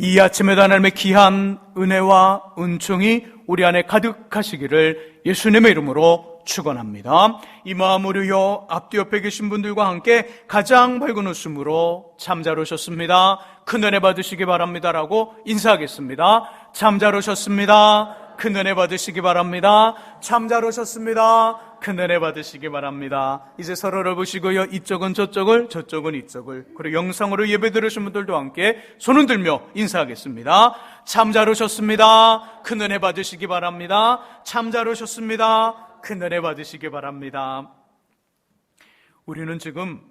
이 아침에도 하나님의 귀한 은혜와 은총이 우리 안에 가득하시기를 예수님의 이름으로 축원합니다. 이 마음으로요, 앞뒤 옆에 계신 분들과 함께 가장 밝은 웃음으로 참 잘 오셨습니다, 큰 은혜 받으시기 바랍니다라고 인사하겠습니다. 참 잘 오셨습니다, 큰 은혜 받으시기 바랍니다. 참 잘 오셨습니다, 큰 은혜 받으시기 바랍니다. 이제 서로를 보시고요, 이쪽은 저쪽을, 저쪽은 이쪽을, 그리고 영상으로 예배 들으신 분들도 함께 손을 들며 인사하겠습니다. 참 잘 오셨습니다, 큰 은혜 받으시기 바랍니다. 참 잘 오셨습니다, 큰 은혜 받으시기 바랍니다. 우리는 지금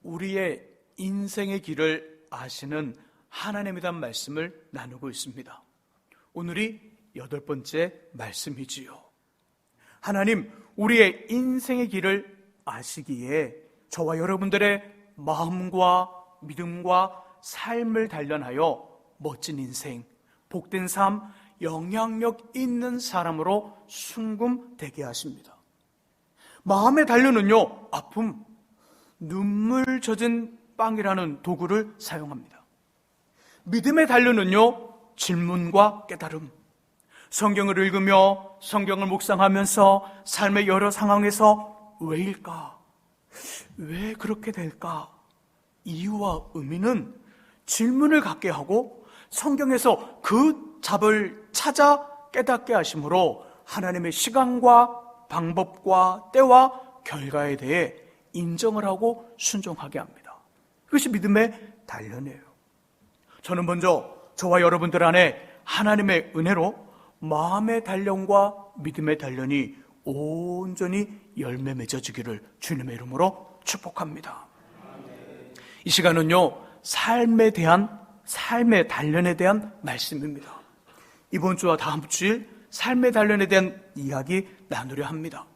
우리의 인생의 길을 아시는 하나님에 대한 말씀을 나누고 있습니다. 오늘이 8번째 말씀이지요. 하나님, 우리의 인생의 길을 아시기에 저와 여러분들의 마음과 믿음과 삶을 단련하여 멋진 인생, 복된 삶, 영향력 있는 사람으로 순금되게 하십니다. 마음의 단련은요, 아픔, 눈물 젖은 빵이라는 도구를 사용합니다. 믿음의 단련은요, 질문과 깨달음, 성경을 읽으며 성경을 묵상하면서 삶의 여러 상황에서 왜일까? 왜 그렇게 될까? 이유와 의미는 질문을 갖게 하고 성경에서 그 답을 찾아 깨닫게 하심으로 하나님의 시간과 방법과 때와 결과에 대해 인정을 하고 순종하게 합니다. 그것이 믿음의 단련이에요. 저는 먼저 저와 여러분들 안에 하나님의 은혜로 마음의 단련과 믿음의 단련이 온전히 열매 맺어지기를 주님의 이름으로 축복합니다. 이 시간은요, 삶의 단련에 대한 말씀입니다. 이번 주와 다음 주일 삶의 단련에 대한 이야기 나누려 합니다.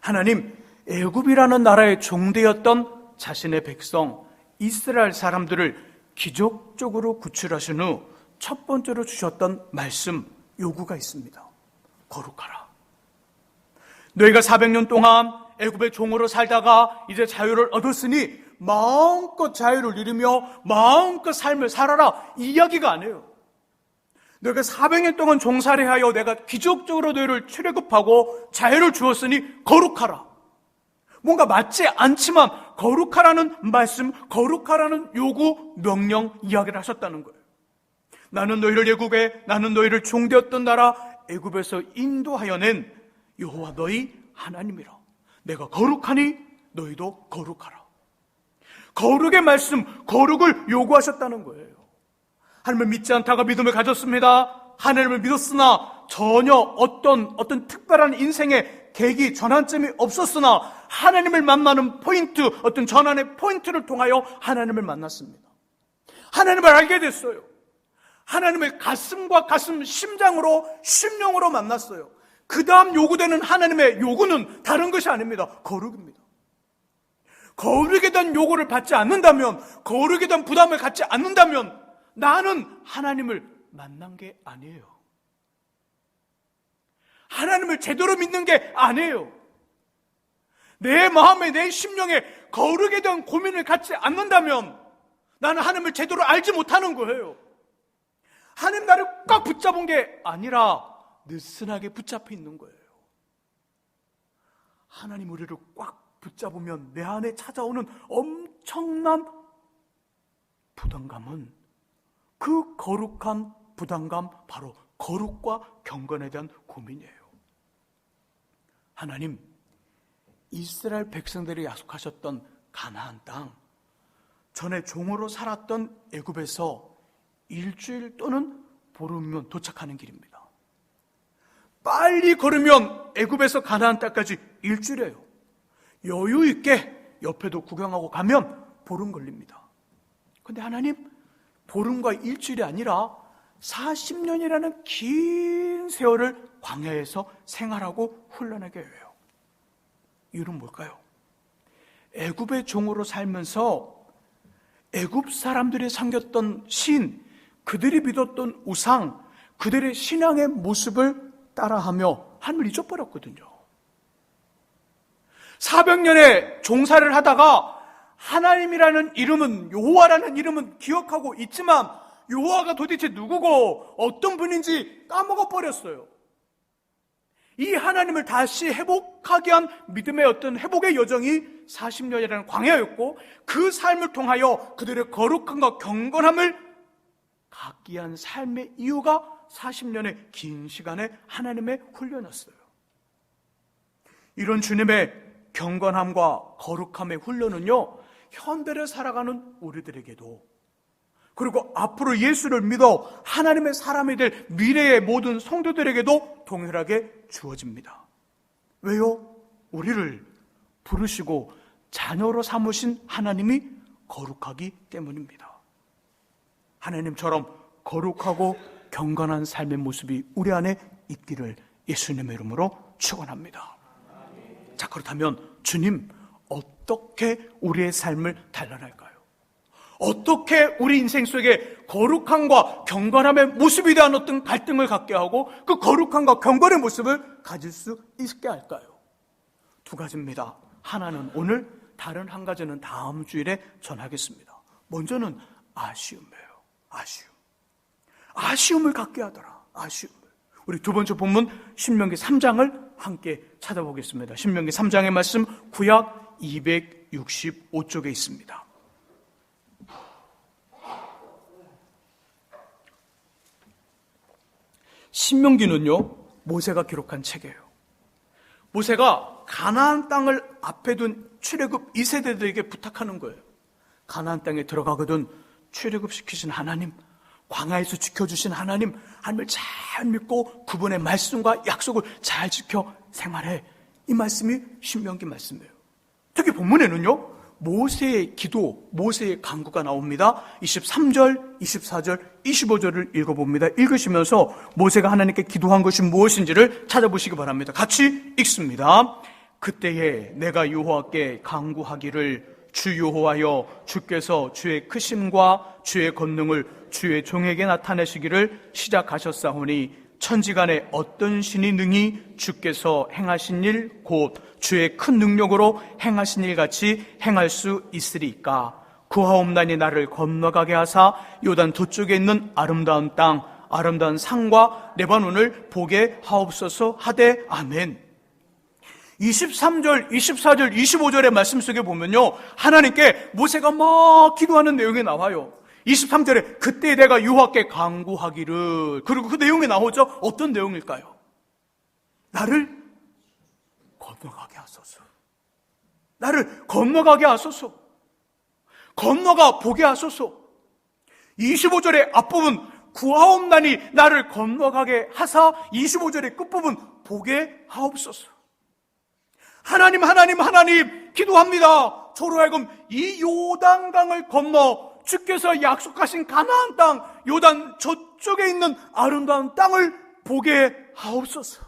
하나님, 애굽이라는 나라의 종되었던 자신의 백성 이스라엘 사람들을 기적적으로 구출하신 후 첫 번째로 주셨던 말씀, 요구가 있습니다. 거룩하라. 너희가 400년 동안 애굽의 종으로 살다가 이제 자유를 얻었으니 마음껏 자유를 누리며 마음껏 삶을 살아라, 이 이야기가 아니에요. 너희가 400년 동안 종살이하여 내가 기적적으로 너희를 출애굽하고 자유를 주었으니 거룩하라. 뭔가 맞지 않지만 거룩하라는 말씀, 거룩하라는 요구, 명령, 이야기를 하셨다는 거예요. 나는 너희를 종되었던 나라 애굽에서 인도하여 낸 여호와 너희 하나님이라. 내가 거룩하니 너희도 거룩하라. 거룩의 말씀, 거룩을 요구하셨다는 거예요. 하나님을 믿지 않다가 믿음을 가졌습니다. 하나님을 믿었으나 전혀 어떤 특별한 인생의 계기, 전환점이 없었으나 하나님을 만나는 포인트, 어떤 전환의 포인트를 통하여 하나님을 만났습니다. 하나님을 알게 됐어요. 하나님을 가슴과 가슴, 심장으로, 심령으로 만났어요. 그 다음 요구되는 하나님의 요구는 다른 것이 아닙니다. 거룩입니다. 거룩에 대한 요구를 받지 않는다면, 거룩에 대한 부담을 갖지 않는다면 나는 하나님을 만난 게 아니에요. 하나님을 제대로 믿는 게 아니에요. 내 마음에, 내 심령에 거룩에 대한 고민을 갖지 않는다면 나는 하나님을 제대로 알지 못하는 거예요. 하나님 나를 꽉 붙잡은 게 아니라 느슨하게 붙잡혀 있는 거예요. 하나님 우리를 꽉 붙잡으면 내 안에 찾아오는 엄청난 부담감은, 그 거룩한 부담감, 바로 거룩과 경건에 대한 고민이에요. 하나님, 이스라엘 백성들이 약속하셨던 가나안 땅, 전에 종으로 살았던 애굽에서 일주일 또는 보름이면 도착하는 길입니다. 빨리 걸으면 애굽에서 가나안 땅까지 일주일이에요. 여유 있게 옆에도 구경하고 가면 보름 걸립니다. 그런데 하나님, 보름과 일주일이 아니라 40년이라는 긴 세월을 광야에서 생활하고 훈련하게 해요. 이유는 뭘까요? 애굽의 종으로 살면서 애굽 사람들이 섬겼던 신, 그들이 믿었던 우상, 그들의 신앙의 모습을 따라하며 하나님을 잊어버렸거든요. 400년의 종사를 하다가 하나님이라는 이름은, 여호와라는 이름은 기억하고 있지만 여호와가 도대체 누구고 어떤 분인지 까먹어 버렸어요. 이 하나님을 다시 회복하게 한 믿음의 어떤 회복의 여정이 40년이라는 광야였고, 그 삶을 통하여 그들의 거룩함과 경건함을 갖기 위한 삶의 이유가 40년의 긴 시간의 하나님의 훈련이었어요. 이런 주님의 경건함과 거룩함의 훈련은요, 현대를 살아가는 우리들에게도, 그리고 앞으로 예수를 믿어 하나님의 사람이 될 미래의 모든 성도들에게도 동일하게 주어집니다. 왜요? 우리를 부르시고 자녀로 삼으신 하나님이 거룩하기 때문입니다. 하나님처럼 거룩하고 경건한 삶의 모습이 우리 안에 있기를 예수님의 이름으로 축원합니다. 자, 그렇다면 주님, 어떻게 우리의 삶을 단련할까요? 어떻게 우리 인생 속에 거룩함과 경건함의 모습에 대한 어떤 갈등을 갖게 하고 그 거룩함과 경건의 모습을 가질 수 있게 할까요? 두 가지입니다. 하나는 오늘, 다른 한 가지는 다음 주일에 전하겠습니다. 먼저는 아쉬움이에요. 아쉬움을 갖게 하더라. 아쉬움을. 우리 두 번째 본문 신명기 3장을 함께 찾아보겠습니다. 신명기 3장의 말씀 구약 265쪽에 있습니다. 신명기는요, 모세가 기록한 책이에요. 모세가 가나안 땅을 앞에 둔 출애굽 2세대들에게 부탁하는 거예요. 가나안 땅에 들어가거든 출애굽시키신 하나님, 광야에서 지켜주신 하나님을 잘 믿고 그분의 말씀과 약속을 잘 지켜 생활해. 이 말씀이 신명기 말씀이에요. 특히 본문에는요, 모세의 기도, 모세의 간구가 나옵니다. 23절, 24절, 25절을 읽어봅니다. 읽으시면서 모세가 하나님께 기도한 것이 무엇인지를 찾아보시기 바랍니다. 같이 읽습니다. 그때에 내가 여호와께 간구하기를, 주 여호와여, 주께서 주의 크심과 주의 권능을 주의 종에게 나타내시기를 시작하셨사오니 천지간에 어떤 신이 능히 주께서 행하신 일 곧 주의 큰 능력으로 행하신 일 같이 행할 수 있으리까? 구하옵나니 나를 건너가게 하사 요단 저쪽에 있는 아름다운 땅, 아름다운 산과 레바논을 보게 하옵소서 하되 아멘. 23절, 24절, 25절의 말씀 속에 보면요, 하나님께 모세가 막 기도하는 내용이 나와요. 23절에 그때 내가 여호와께 간구하기를, 그리고 그 내용이 나오죠. 어떤 내용일까요? 나를 건너가게 하소서. 나를 건너가게 하소서. 건너가 보게 하소서. 25절의 앞부분 구하옵나니 나를 건너가게 하사, 25절의 끝부분 보게 하옵소서. 하나님 기도합니다. 저로 하여금 이 요단강을 건너 주께서 약속하신 가나안 땅, 요단 저쪽에 있는 아름다운 땅을 보게 하옵소서.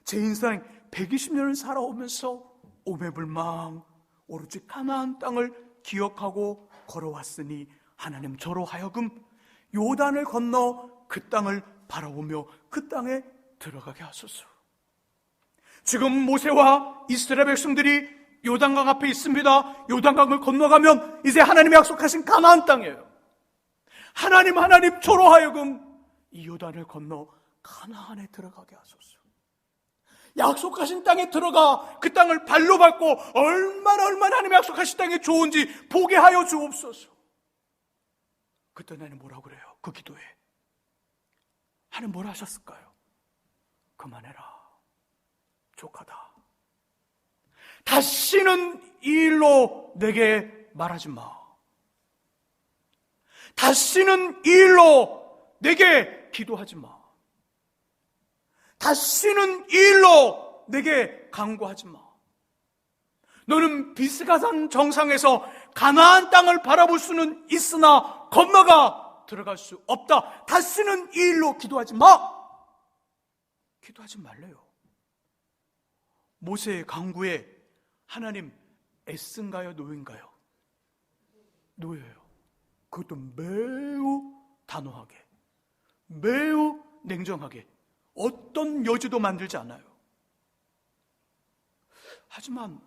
제 인생 120년을 살아오면서 오매불망 오로지 가나안 땅을 기억하고 걸어왔으니 하나님 저로 하여금 요단을 건너 그 땅을 바라보며 그 땅에 들어가게 하소서. 지금 모세와 이스라엘 백성들이 요단강 앞에 있습니다. 요단강을 건너가면 이제 하나님이 약속하신 가나안 땅이에요. 하나님 저로 하여금 이 요단을 건너 가나안에 들어가게 하소서. 약속하신 땅에 들어가 그 땅을 발로 밟고 얼마나 하나님의 약속하신 땅이 좋은지 보게 하여 주옵소서. 그때 나는 뭐라고 그래요? 그 기도에 하나님 뭐라 하셨을까요? 그만해라, 족하다. 다시는 이 일로 내게 말하지 마. 다시는 이 일로 내게 기도하지 마. 다시는 이 일로 내게 간구하지 마. 너는 비스가산 정상에서 가나안 땅을 바라볼 수는 있으나 건너가 들어갈 수 없다. 다시는 이 일로 기도하지 마. 기도하지 말래요. 모세의 간구에 하나님 애쓴가요, 노인가요? 노예요. 그것도 매우 단호하게, 매우 냉정하게, 어떤 여지도 만들지 않아요. 하지만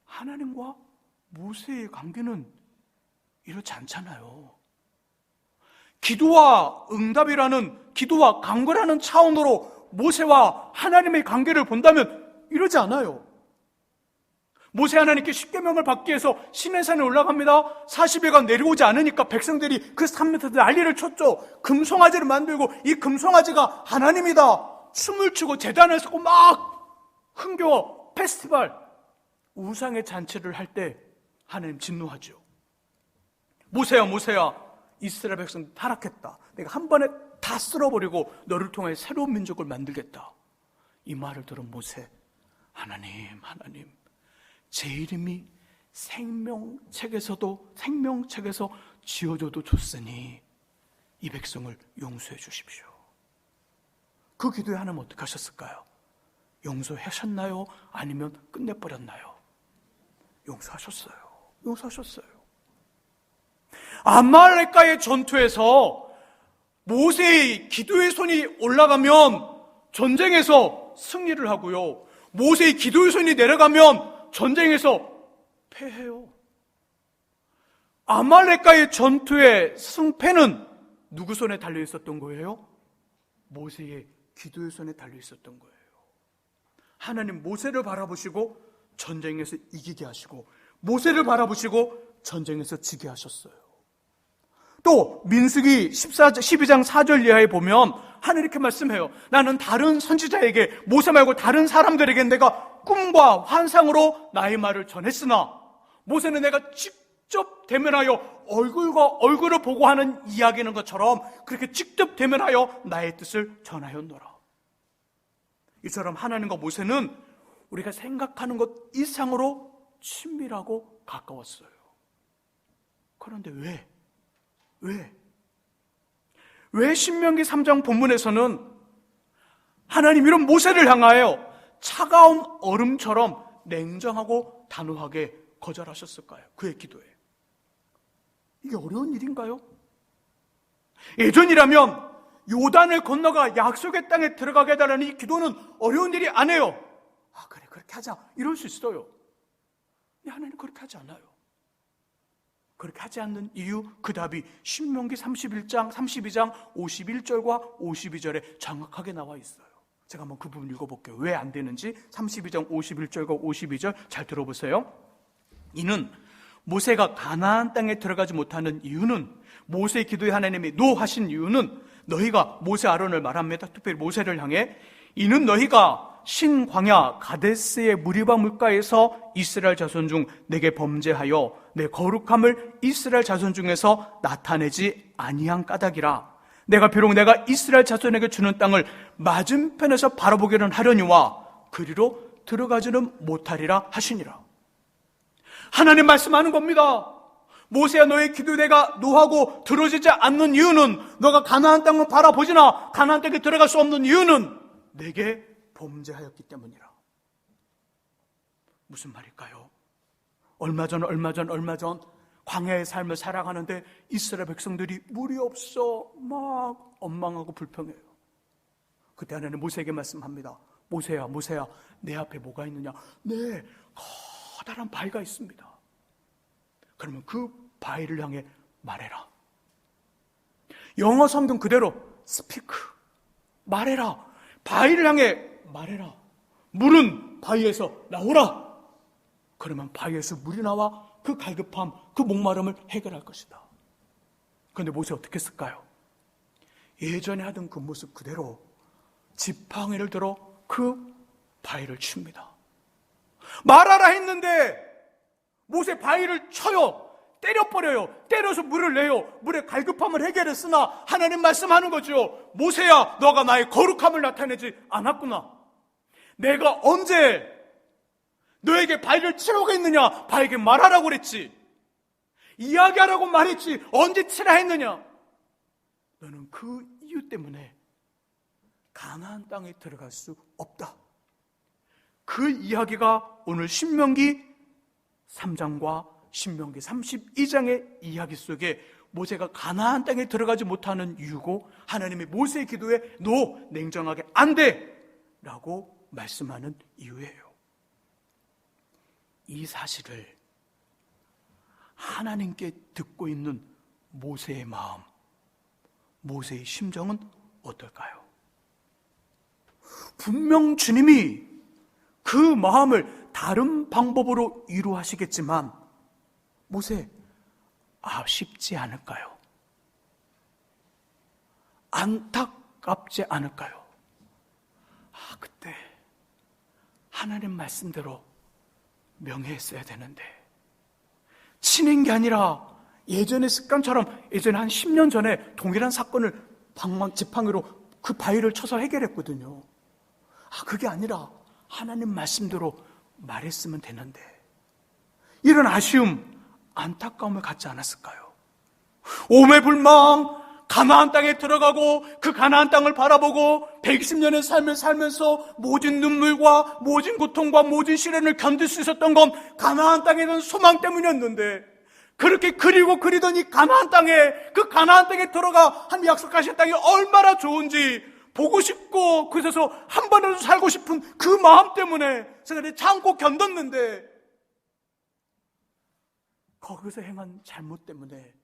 하나님과 모세의 관계는 이렇지 않잖아요. 기도와 응답이라는, 기도와 간구라는 차원으로 모세와 하나님의 관계를 본다면 이러지 않아요. 모세 하나님께 십계명을 받기 위해서 시내산에 올라갑니다. 40여가 내려오지 않으니까 백성들이 그 산 밑에서 난리를 쳤죠. 금송아지를 만들고 이 금송아지가 하나님이다 춤을 추고 제단을 서고 막 흥겨워 페스티벌 우상의 잔치를 할 때 하나님 진노하죠. 모세야 모세야, 이스라엘 백성 타락했다. 내가 한 번에 다 쓸어버리고 너를 통해 새로운 민족을 만들겠다. 이 말을 들은 모세, 하나님 제 이름이 생명책에서 지어져도 좋으니 이 백성을 용서해 주십시오. 그 기도에 하나님 어떻게 하셨을까요? 용서하셨나요? 아니면 끝내버렸나요? 용서하셨어요. 아말렉과의 전투에서 모세의 기도의 손이 올라가면 전쟁에서 승리를 하고요, 모세의 기도의 손이 내려가면 전쟁에서 패해요. 아말렉과의 전투의 승패는 누구 손에 달려 있었던 거예요? 모세의 기도의 손에 달려 있었던 거예요. 하나님 모세를 바라보시고 전쟁에서 이기게 하시고, 모세를 바라보시고 전쟁에서 지게 하셨어요. 또 민수기 12장 4절 이하에 보면 하나님 이렇게 말씀해요. 나는 다른 선지자에게, 모세 말고 다른 사람들에게 내가 꿈과 환상으로 나의 말을 전했으나 모세는 내가 직접 대면하여 얼굴과 얼굴을 보고 하는 이야기는 것처럼 그렇게 직접 대면하여 나의 뜻을 전하였노라. 이처럼 하나님과 모세는 우리가 생각하는 것 이상으로 친밀하고 가까웠어요. 그런데 왜 신명기 3장 본문에서는 하나님 이런 모세를 향하여 차가운 얼음처럼 냉정하고 단호하게 거절하셨을까요? 그의 기도에. 이게 어려운 일인가요? 예전이라면 요단을 건너가 약속의 땅에 들어가게 해달라는 이 기도는 어려운 일이 아니에요. 그래 그렇게 하자 이럴 수 있어요. 근데 하나님 그렇게 하지 않아요. 그렇게 하지 않는 이유, 그 답이 신명기 31장, 32장 51절과 52절에 정확하게 나와 있어요. 제가 한번 그 부분 읽어볼게요. 왜 안 되는지 32장 51절과 52절 잘 들어보세요. 이는 모세가 가나안 땅에 들어가지 못하는 이유는, 모세의 기도에 하나님이 노하신 이유는, 너희가 모세 아론을 말합니다. 특별히 모세를 향해, 이는 너희가 신광야 가데스의 무리바 물가에서 이스라엘 자손 중 내게 범죄하여 내 거룩함을 이스라엘 자손 중에서 나타내지 아니한 까닭이라. 내가 비록 내가 이스라엘 자손에게 주는 땅을 맞은편에서 바라보기는 하려니와 그리로 들어가지는 못하리라 하시니라. 하나님 말씀하는 겁니다. 모세야, 너의 기도 내가 노하고 들어지지 않는 이유는, 너가 가나안 땅을 바라보지나 가나안 땅에 들어갈 수 없는 이유는 내게 범죄하였기 때문이라. 무슨 말일까요? 얼마 전 광야의 삶을 살아가는데 이스라엘 백성들이 물이 없어 막 원망하고 불평해요. 그때 하나님 모세에게 말씀합니다. 모세야 내 앞에 뭐가 있느냐? 네, 커다란 바위가 있습니다. 그러면 그 바위를 향해 말해라. 영어 성경 그대로 speak, 말해라. 바위를 향해 말해라. 물은 바위에서 나오라. 그러면 바위에서 물이 나와 그 갈급함, 그 목마름을 해결할 것이다. 그런데 모세 어떻게 했을까요? 예전에 하던 그 모습 그대로 지팡이를 들어 그 바위를 칩니다. 말하라 했는데 모세 바위를 쳐요. 때려버려요. 때려서 물을 내요. 물의 갈급함을 해결했으나 하나님 말씀하는 거죠. 모세야, 너가 나의 거룩함을 나타내지 않았구나. 내가 언제 너에게 바위를 치라고 했느냐? 바위에게 말하라고 그랬지. 이야기하라고 말했지. 언제 치라 했느냐? 너는 그 이유 때문에 가나안 땅에 들어갈 수 없다. 그 이야기가 오늘 신명기 3장과 신명기 32장의 이야기 속에 모세가 가나안 땅에 들어가지 못하는 이유고, 하나님의 모세의 기도에 냉정하게 안 돼! 라고 말씀하는 이유예요. 이 사실을 하나님께 듣고 있는 모세의 마음, 모세의 심정은 어떨까요? 분명 주님이 그 마음을 다른 방법으로 위로하시겠지만 모세, 아쉽지 않을까요? 안타깝지 않을까요? 그때 하나님 말씀대로 명예했어야 되는데 치는 게 아니라 예전의 습관처럼 예전에 한 10년 전에 동일한 사건을 지팡이로 그 바위를 쳐서 해결했거든요. 그게 아니라 하나님 말씀대로 말했으면 되는데 이런 아쉬움, 안타까움을 갖지 않았을까요? 오매불망 가나안 땅에 들어가고 그 가나안 땅을 바라보고 120년의 삶을 살면서 모진 눈물과 모진 고통과 모진 시련을 견딜 수 있었던 건 가나안 땅에 대한 소망 때문이었는데 그렇게 그리더니 가나안 땅에 그 가나안 땅에 들어가 하나님 약속하신 땅이 얼마나 좋은지 보고 싶고 그래서 한 번이라도 살고 싶은 그 마음 때문에 제가 참고 견뎠는데 거기서 행한 잘못 때문에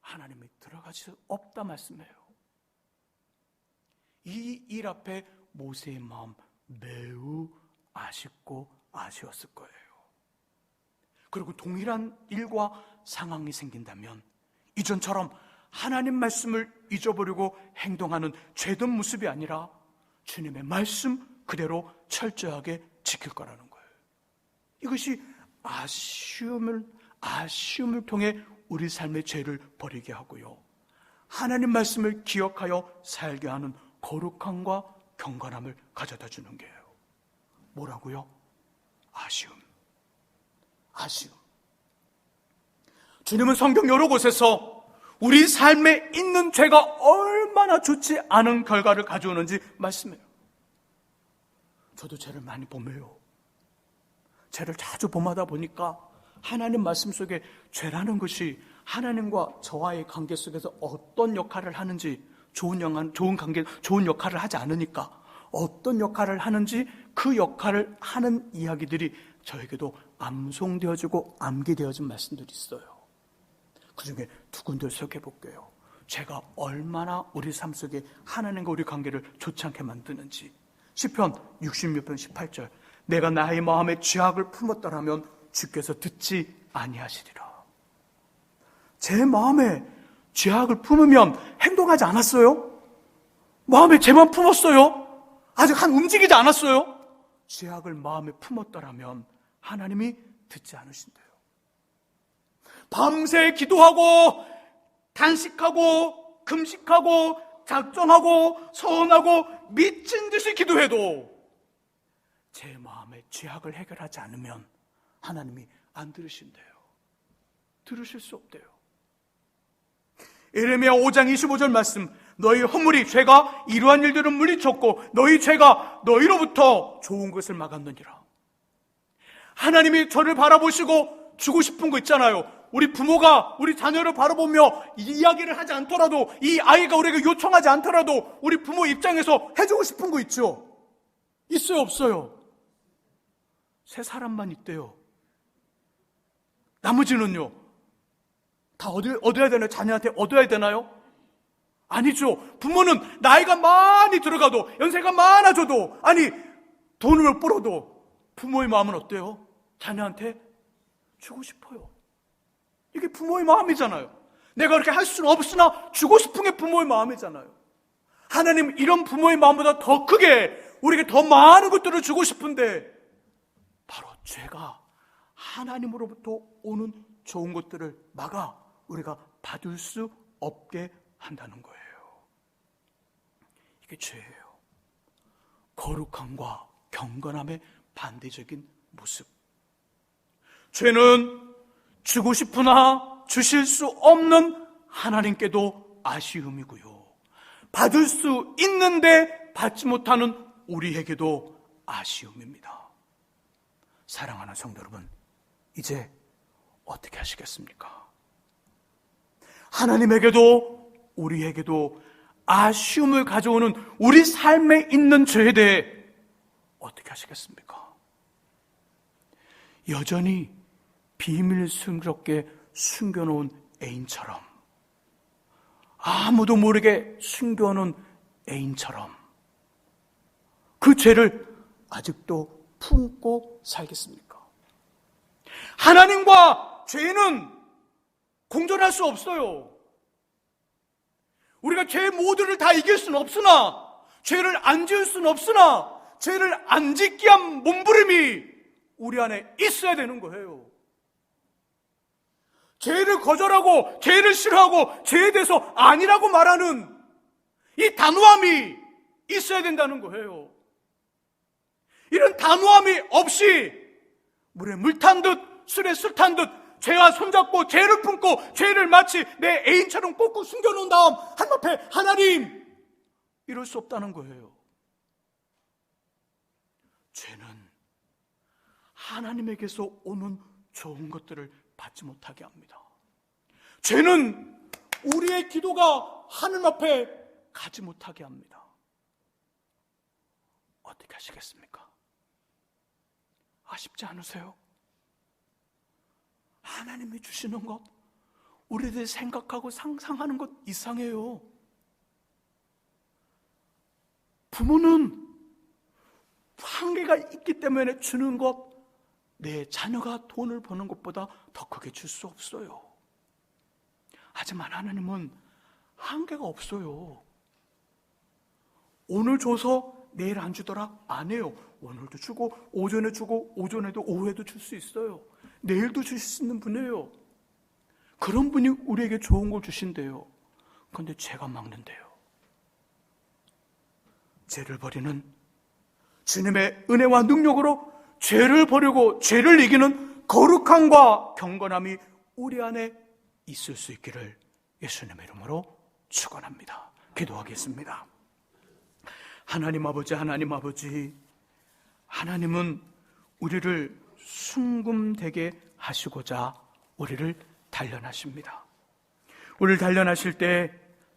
하나님이 들어갈 수 없다 말씀해요. 이 일 앞에 모세의 마음 매우 아쉽고 아쉬웠을 거예요. 그리고 동일한 일과 상황이 생긴다면 이전처럼 하나님 말씀을 잊어버리고 행동하는 죄된 모습이 아니라 주님의 말씀 그대로 철저하게 지킬 거라는 거예요. 이것이 아쉬움을 통해 우리 삶의 죄를 버리게 하고요, 하나님 말씀을 기억하여 살게 하는 거룩함과 경건함을 가져다 주는 거예요. 뭐라고요? 아쉬움. 주님은 성경 여러 곳에서 우리 삶에 있는 죄가 얼마나 좋지 않은 결과를 가져오는지 말씀해요. 저도 죄를 많이 범해요. 죄를 자주 범하다 보니까 하나님 말씀 속에 죄라는 것이 하나님과 저와의 관계 속에서 어떤 역할을 하는지, 좋은 역할을 하지 않으니까 어떤 역할을 하는지 그 역할을 하는 이야기들이 저에게도 암송되어지고 암기되어진 말씀들이 있어요. 그 중에 두 군데를 생각해 볼게요. 죄가 얼마나 우리 삶 속에 하나님과 우리 관계를 좋지 않게 만드는지. 시편 66편 18절, 내가 나의 마음에 죄악을 품었더라면 주께서 듣지 아니하시리라. 제 마음에 죄악을 품으면 행동하지 않았어요? 마음에 죄만 품었어요? 아직 움직이지 않았어요? 죄악을 마음에 품었더라면 하나님이 듣지 않으신대요. 밤새 기도하고 단식하고 금식하고 작정하고 서원하고 미친 듯이 기도해도 제 마음에 죄악을 해결하지 않으면 하나님이 안 들으신대요. 들으실 수 없대요. 예레미야 5장 25절 말씀, 너희 허물이 죄가 이러한 일들은 물리쳤고 너희 죄가 너희로부터 좋은 것을 막았느니라. 하나님이 저를 바라보시고 주고 싶은 거 있잖아요. 우리 부모가 우리 자녀를 바라보며 이야기를 하지 않더라도, 이 아이가 우리에게 요청하지 않더라도 우리 부모 입장에서 해주고 싶은 거 있죠? 있어요, 없어요? 세 사람만 있대요. 나머지는요, 다 얻어야 되나요? 자녀한테 얻어야 되나요? 아니죠. 부모는 나이가 많이 들어가도, 연세가 많아져도, 아니 돈을 벌어도 부모의 마음은 어때요? 자녀한테 주고 싶어요. 이게 부모의 마음이잖아요. 내가 그렇게 할 수는 없으나 주고 싶은 게 부모의 마음이잖아요. 하나님 이런 부모의 마음보다 더 크게 우리에게 더 많은 것들을 주고 싶은데 바로 죄가 하나님으로부터 오는 좋은 것들을 막아 우리가 받을 수 없게 한다는 거예요. 이게 죄예요. 거룩함과 경건함의 반대적인 모습. 죄는 주고 싶으나 주실 수 없는 하나님께도 아쉬움이고요, 받을 수 있는데 받지 못하는 우리에게도 아쉬움입니다. 사랑하는 성도 여러분, 이제 어떻게 하시겠습니까? 하나님에게도 우리에게도 아쉬움을 가져오는 우리 삶에 있는 죄에 대해 어떻게 하시겠습니까? 여전히 비밀스럽게 숨겨놓은 애인처럼 아무도 모르게 숨겨놓은 애인처럼 그 죄를 아직도 품고 살겠습니까? 하나님과 죄는 공존할 수 없어요. 우리가 죄 모두를 다 이길 수는 없으나, 죄를 안 지을 수는 없으나, 죄를 안 짓기 위한 몸부림이 우리 안에 있어야 되는 거예요. 죄를 거절하고 죄를 싫어하고 죄에 대해서 아니라고 말하는 이 단호함이 있어야 된다는 거예요. 이런 단호함이 없이 물에 물 탄 듯 술에 술 탄 듯 죄와 손잡고 죄를 품고 죄를 마치 내 애인처럼 꽂고 숨겨놓은 다음 하나님 앞에 하나님 이럴 수 없다는 거예요. 죄는 하나님에게서 오는 좋은 것들을 받지 못하게 합니다. 죄는 우리의 기도가 하나님 앞에 가지 못하게 합니다. 어떻게 하시겠습니까? 아쉽지 않으세요? 하나님이 주시는 것, 우리들 생각하고 상상하는 것 이상해요. 부모는 한계가 있기 때문에 주는 것, 내 자녀가 돈을 버는 것보다 더 크게 줄 수 없어요. 하지만 하나님은 한계가 없어요. 오늘 줘서 내일 안 주더라? 안 해요. 오늘도 주고 오전에 주고 오전에도 오후에도 줄 수 있어요. 내일도 주실 수 있는 분이에요. 그런 분이 우리에게 좋은 걸 주신대요. 그런데 죄가 막는데요. 죄를 버리는 주님의 은혜와 능력으로 죄를 버리고 죄를 이기는 거룩함과 경건함이 우리 안에 있을 수 있기를 예수님의 이름으로 축원합니다. 기도하겠습니다. 하나님 아버지, 하나님 아버지, 하나님은 우리를 순금되게 하시고자 우리를 단련하십니다. 우리를 단련하실 때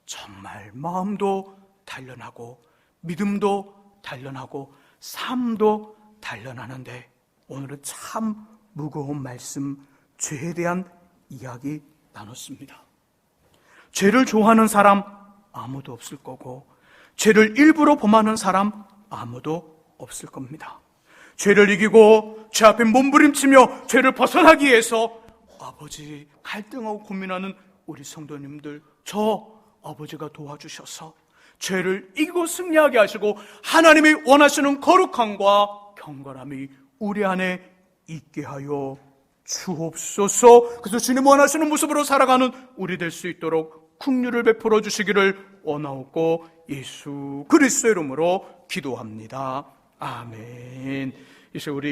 정말 마음도 단련하고 믿음도 단련하고 삶도 단련하는데 오늘은 참 무거운 말씀, 죄에 대한 이야기 나눴습니다. 죄를 좋아하는 사람 아무도 없을 거고 죄를 일부러 범하는 사람 아무도 없을 겁니다. 죄를 이기고 죄 앞에 몸부림치며 죄를 벗어나기 위해서 아버지 갈등하고 고민하는 우리 성도님들, 저 아버지가 도와주셔서 죄를 이기고 승리하게 하시고 하나님이 원하시는 거룩함과 경건함이 우리 안에 있게 하여 주옵소서. 그래서 주님 원하시는 모습으로 살아가는 우리 될 수 있도록 긍휼을 베풀어 주시기를 원하옵고 예수 그리스도의 이름으로 기도합니다. 아멘. 이제 우리